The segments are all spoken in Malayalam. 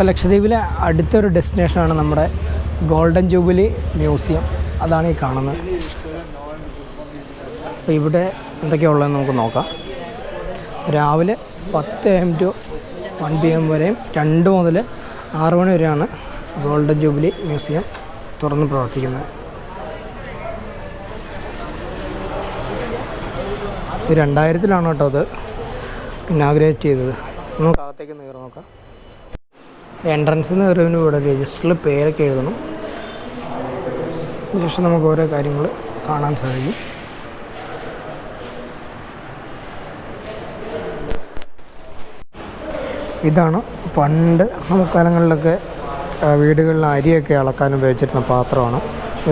ഇപ്പോൾ ലക്ഷദ്വീപിലെ അടുത്തൊരു ഡെസ്റ്റിനേഷനാണ് നമ്മുടെ ഗോൾഡൻ ജൂബിലി മ്യൂസിയം. അതാണ് ഈ കാണുന്നത്. അപ്പോൾ ഇവിടെ എന്തൊക്കെയുള്ളതെന്ന് നമുക്ക് നോക്കാം. രാവിലെ 10 AM to 1 PM വരെയും 2 മുതൽ 6 മണി വരെയാണ് ഗോൾഡൻ ജൂബിലി മ്യൂസിയം തുറന്ന് പ്രവർത്തിക്കുന്നത്. 2000-ലാണ് കേട്ടോ അത് ഇനാഗ്രേറ്റ് ചെയ്തത്. നമുക്ക് അകത്തേക്ക് കയറി നോക്കാം. എൻട്രൻസിൽ നിന്ന് കയറിയതിന് ഇവിടെ രജിസ്റ്ററിൽ പേരൊക്കെ എഴുതണം. ശേഷം നമുക്ക് ഓരോ കാര്യങ്ങൾ കാണാൻ സാധിക്കും. ഇതാണ് പണ്ട് കാലങ്ങളിലൊക്കെ വീടുകളിൽ അരിയൊക്കെ അളക്കാൻ ഉപയോഗിച്ചിരുന്ന പാത്രമാണ്.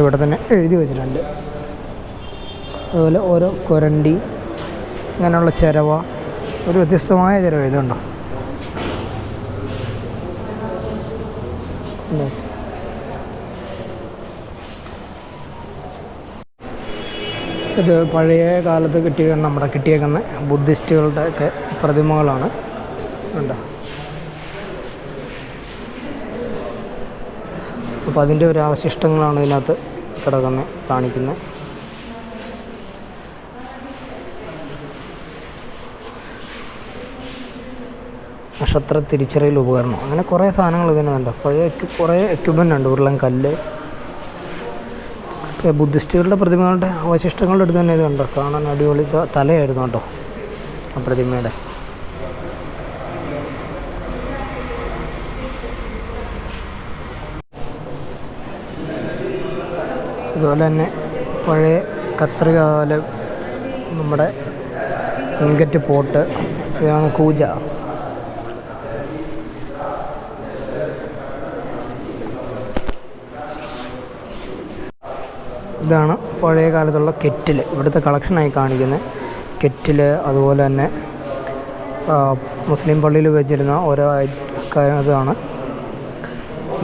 ഇവിടെ തന്നെ എഴുതി വെച്ചിട്ടുണ്ട്. അതുപോലെ ഓരോ കൊരണ്ടി, അങ്ങനെയുള്ള ചിരവ, ഒരു വ്യത്യസ്തമായ ചിരവ ഇതുണ്ടോ. ഇത് പഴയ കാലത്ത് കിട്ടിയേക്കുന്ന ബുദ്ധിസ്റ്റുകളുടെ ഒക്കെ പ്രതിമകളാണ്. ഉണ്ടോ. അപ്പോൾ അതിൻ്റെ ഒരു അവശിഷ്ടങ്ങളാണ് ഇതിനകത്ത് കാണിക്കുന്നത്. നക്ഷത്ര തിരിച്ചറിയൽ ഉപകരണം, അങ്ങനെ കുറേ സാധനങ്ങൾ ഇതിനുണ്ട്. പഴയ കുറേ എക്യുപ്മെൻ്റ് ഉണ്ട്. ഉരുളൻ കല്ല്, ബുദ്ധിസ്റ്റുകളുടെ പ്രതിമകളുടെ അവശിഷ്ടങ്ങളുടെ അടുത്ത് തന്നെ ഇത് കണ്ടോ. കാണാൻ അടിപൊളി തലയായിരുന്നു കേട്ടോ ആ പ്രതിമയുടെ. അതുപോലെ തന്നെ പഴയ കത്രികാല നമ്മുടെ ഇൻഗറ്റ് പോട്ട്, ഇതാണ് കൂജ. ഇതാണ് പഴയ കാലത്തുള്ള കെറ്റിൽ, ഇവിടുത്തെ കളക്ഷനായി കാണിക്കുന്നത് കെറ്റിൽ. അതുപോലെ തന്നെ മുസ്ലിം പള്ളിയിൽ വെച്ചിരുന്ന ഓരോ ഇതാണ്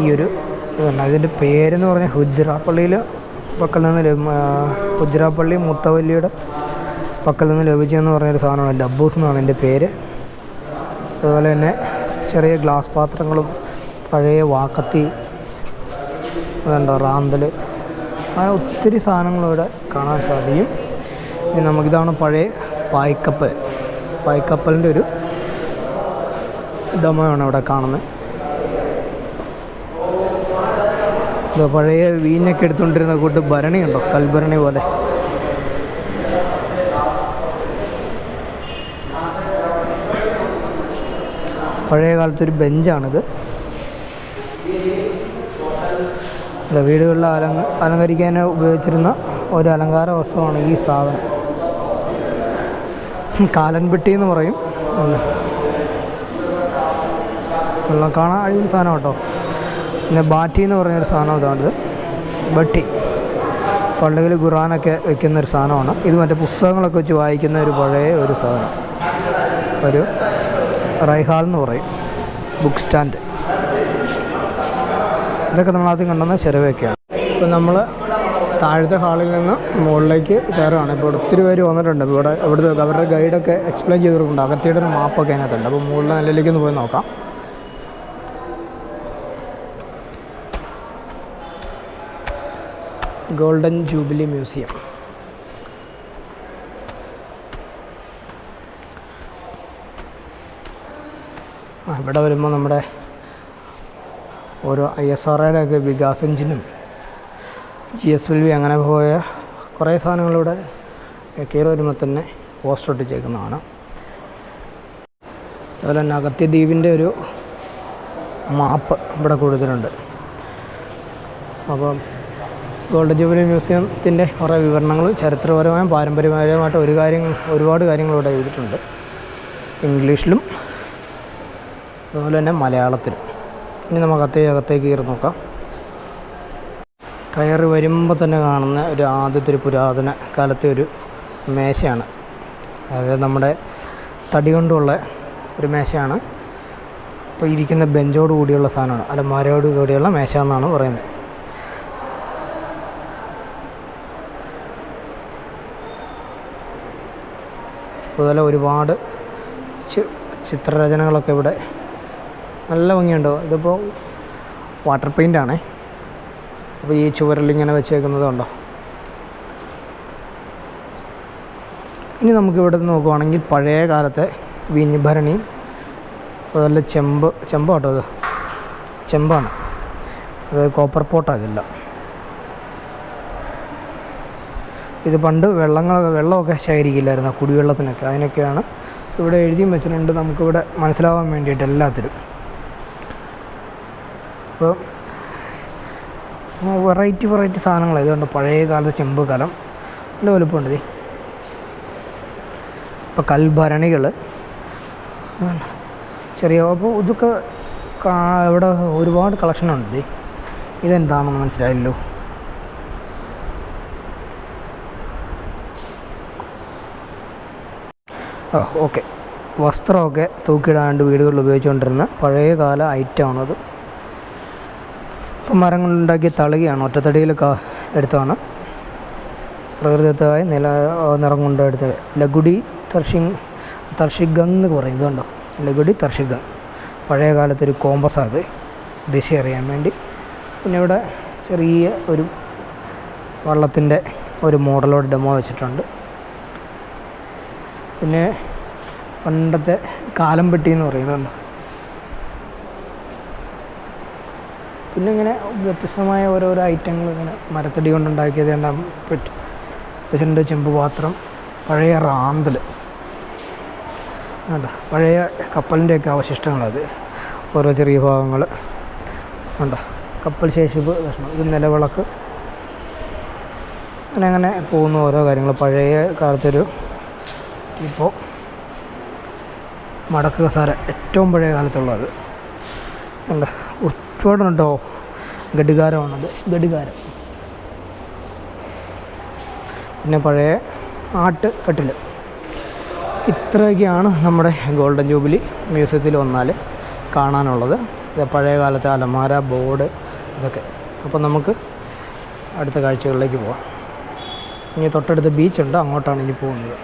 ഈ ഒരു ഇതിൻ്റെ പേരെന്ന് പറഞ്ഞാൽ ഹുജ്റ പള്ളിയിൽ പക്കൽ നിന്ന് ഹുജ്റ പള്ളി മുത്തവല്ലിയുടെ പക്കൽ നിന്ന് ലഭിച്ചതെന്ന് പറഞ്ഞൊരു സാധനമാണ്. ഡബ്ബൂസ് എന്നാണ് എൻ്റെ പേര്. അതുപോലെ തന്നെ ചെറിയ ഗ്ലാസ് പാത്രങ്ങളും പഴയ വാക്കത്തി, അതുണ്ടോ, റാന്തൽ, അങ്ങനെ ഒത്തിരി സാധനങ്ങളിവിടെ കാണാൻ സാധിക്കും. ഇനി നമുക്കിതാണ് പഴയ പായ്ക്കപ്പലിൻ്റെ ഒരു ഡെമോയാണ് ഇവിടെ കാണുന്നത്. ഇത് പഴയ വീഞ്ഞൊക്കെ എടുത്തുകൊണ്ടിരുന്ന കൂട്ട് ഭരണിയുണ്ടോ, കൽഭരണി പോലെ. പഴയ കാലത്തൊരു ബെഞ്ചാണിത്. വീടുകളിൽ അലങ്കരിക്കാൻ ഉപയോഗിച്ചിരുന്ന ഒരു അലങ്കാര വസ്തുവാണ് ഈ സാധനം. കാലൻപെട്ടി എന്ന് പറയും. വെള്ളം കാണാൻ അഴിയുന്ന സാധനം കേട്ടോ. പിന്നെ ബാറ്റി എന്ന് പറഞ്ഞൊരു സാധനം ഇതാണിത്. ബട്ടി പള്ളിയിൽ ഖുറാനൊക്കെ വെക്കുന്നൊരു സാധനമാണ് ഇത്. മറ്റേ പുസ്തകങ്ങളൊക്കെ വെച്ച് വായിക്കുന്ന ഒരു പഴയ ഒരു സാധനം, ഒരു റൈഹാൾ എന്ന് പറയും, ബുക്ക് സ്റ്റാൻഡ്. ഇതൊക്കെ നമ്മളാദ്യം കണ്ടെന്ന ചിരവയൊക്കെയാണ്. ഇപ്പോൾ നമ്മൾ താഴത്തെ ഹാളിൽ നിന്ന് മുകളിലേക്ക് കയറുകയാണ്. ഇപ്പോൾ ഒത്തിരി പേര് വന്നിട്ടുണ്ട്. ഇവിടുത്തെ അവരുടെ ഗൈഡൊക്കെ എക്സ്പ്ലെയിൻ ചെയ്തിട്ടുണ്ട്. അകത്തിയുടെ ഒരു മാപ്പൊക്കെ അതിനകത്തുണ്ട്. അപ്പോൾ മുകളിലെ നിലയിലേക്ക് ഒന്ന് പോയി നോക്കാം. Golden jubilee museum. ഇവിടെ വരുമ്പോൾ നമ്മുടെ ഓരോ ISROയുടെ ഒക്കെ വികാസ് എഞ്ചിനും GSLV അങ്ങനെ പോയ കുറേ സാധനങ്ങളിവിടെ കയറി വരുമ്പോൾ തന്നെ പോസ്റ്റർ ഒട്ടിച്ചേക്കുന്നതാണ്. അതുപോലെ തന്നെ അഗത്തി ദ്വീപിൻ്റെ ഒരു മാപ്പ് ഇവിടെ കൊടുത്തിട്ടുണ്ട്. അപ്പം ഗോൾഡൻ ജൂബിലി മ്യൂസിയത്തിൻ്റെ കുറേ വിവരണങ്ങൾ ചരിത്രപരമായും പാരമ്പര്യപരമായിട്ട് ഒരുപാട് കാര്യങ്ങൾ ഇവിടെ എഴുതിയിട്ടുണ്ട്. ഇംഗ്ലീഷിലും അതുപോലെ തന്നെ മലയാളത്തിലും. ഇനി നമുക്ക് അകത്തേക്ക് കയറി നോക്കാം. കയറി വരുമ്പോൾ തന്നെ കാണുന്ന ആദ്യത്തെ ഒരു പുരാതന കാലത്തെ ഒരു മേശയാണ്. അതായത് നമ്മുടെ തടി കൊണ്ടുള്ള ഒരു മേശയാണ്. ഇപ്പോൾ ഇരിക്കുന്ന ബെഞ്ചോട് കൂടിയുള്ള സാധനമാണ്, അലമാരയോട് കൂടിയുള്ള മേശ എന്നാണ് പറയുന്നത്. അതുപോലെ ഒരുപാട് ചിത്രരചനകളൊക്കെ ഇവിടെ നല്ല ഭംഗിയുണ്ടോ. ഇതിപ്പോൾ വാട്ടർ പെയിൻ്റാണേ. അപ്പോൾ ഈ ചുവരിലിങ്ങനെ വെച്ചേക്കുന്നത് കണ്ടോ. ഇനി നമുക്കിവിടെ നിന്ന് നോക്കുവാണെങ്കിൽ പഴയ കാലത്തെ വീഞ്ഞ് ഭരണിയും അതുപോലെ ചെമ്പാട്ടോ. അത് ചെമ്പാണ്, അത് കോപ്പർ പോട്ടാകില്ല. ഇത് പണ്ട് വെള്ളമൊക്കെ ശേഖരിക്കില്ലായിരുന്നു കുടിവെള്ളത്തിനൊക്കെ. അതിനൊക്കെയാണ് ഇവിടെ എഴുതിയും വെച്ചിട്ടുണ്ട് നമുക്കിവിടെ മനസ്സിലാവാൻ വേണ്ടിയിട്ട് എല്ലാത്തിലും. അപ്പോൾ വെറൈറ്റി സാധനങ്ങൾ ഇതുകൊണ്ട് പഴയ കാലത്ത് ചെമ്പ് കലം നല്ല വലുപ്പമുണ്ട്. ഇപ്പോൾ കൽഭരണികൾ ചെറിയ. അപ്പോൾ ഇതൊക്കെ ഇവിടെ ഒരുപാട് കളക്ഷനുണ്ട്. ഇതെന്താണെന്ന് മനസ്സിലായല്ലോ. ഓക്കെ, വസ്ത്രമൊക്കെ തൂക്കിയിടാണ്ട് വീടുകളിൽ ഉപയോഗിച്ചുകൊണ്ടിരുന്ന പഴയകാല ഐറ്റമാണത്. ഇപ്പം മരം കൊണ്ടുണ്ടാക്കിയ തളികയാണ്, ഒറ്റത്തടിയിൽ എടുത്താണ്. പ്രകൃതിദത്തമായ നിറം കൊണ്ട് എടുത്തത്. ലഗുഡി തർഷിഗങ് എന്ന് പറയും. ഇതുണ്ടോ, ലഗുഡി തർഷിഗങ്. പഴയ കാലത്തൊരു കോമ്പസാണ് അത്, ദിശ അറിയാൻ വേണ്ടി. പിന്നെ ഇവിടെ ചെറിയ ഒരു വള്ളത്തിൻ്റെ ഒരു മോഡലോട് ഡെമോ വെച്ചിട്ടുണ്ട്. പിന്നെ പണ്ടത്തെ കാലം പെട്ടി എന്ന് പറയുന്നുണ്ട്. പിന്നെ ഇങ്ങനെ വ്യത്യസ്തമായ ഓരോരോ ഐറ്റങ്ങൾ ഇങ്ങനെ മരത്തടി കൊണ്ടുണ്ടാക്കിയത് വെച്ചിട്ടുണ്ട്. ചെമ്പ് പാത്രം, പഴയ റാന്തൽ വേണ്ട, പഴയ കപ്പലിൻ്റെയൊക്കെ അവശിഷ്ടങ്ങളത്, ഓരോ ചെറിയ ഭാഗങ്ങൾ വേണ്ട, കപ്പൽ ശേഷിപ്പ് കഷ്ണം, ഇത് നിലവിളക്ക്. അങ്ങനെ പോകുന്ന ഓരോ കാര്യങ്ങൾ. പഴയ കാലത്തൊരു ഇപ്പോൾ മടക്ക് കസാര, ഏറ്റവും പഴയ കാലത്തുള്ളത് വേണ്ട, ഒരുപാടുണ്ടോ. ഘടികാരമാണത്, ഘടികാരം. പിന്നെ പഴയ ആട്ടുകട്ടിൽ. ഇത്രയൊക്കെയാണ് നമ്മുടെ ഗോൾഡൻ ജൂബിലി മ്യൂസിയത്തിൽ വന്നാൽ കാണാനുള്ളത്. പഴയ കാലത്തെ അലമാര, ബോർഡ്, ഇതൊക്കെ. അപ്പോൾ നമുക്ക് അടുത്ത കാഴ്ചകളിലേക്ക് പോകാം. ഇനി തൊട്ടടുത്ത് ബീച്ചുണ്ട്, അങ്ങോട്ടാണ് ഇനി പോകുന്നത്.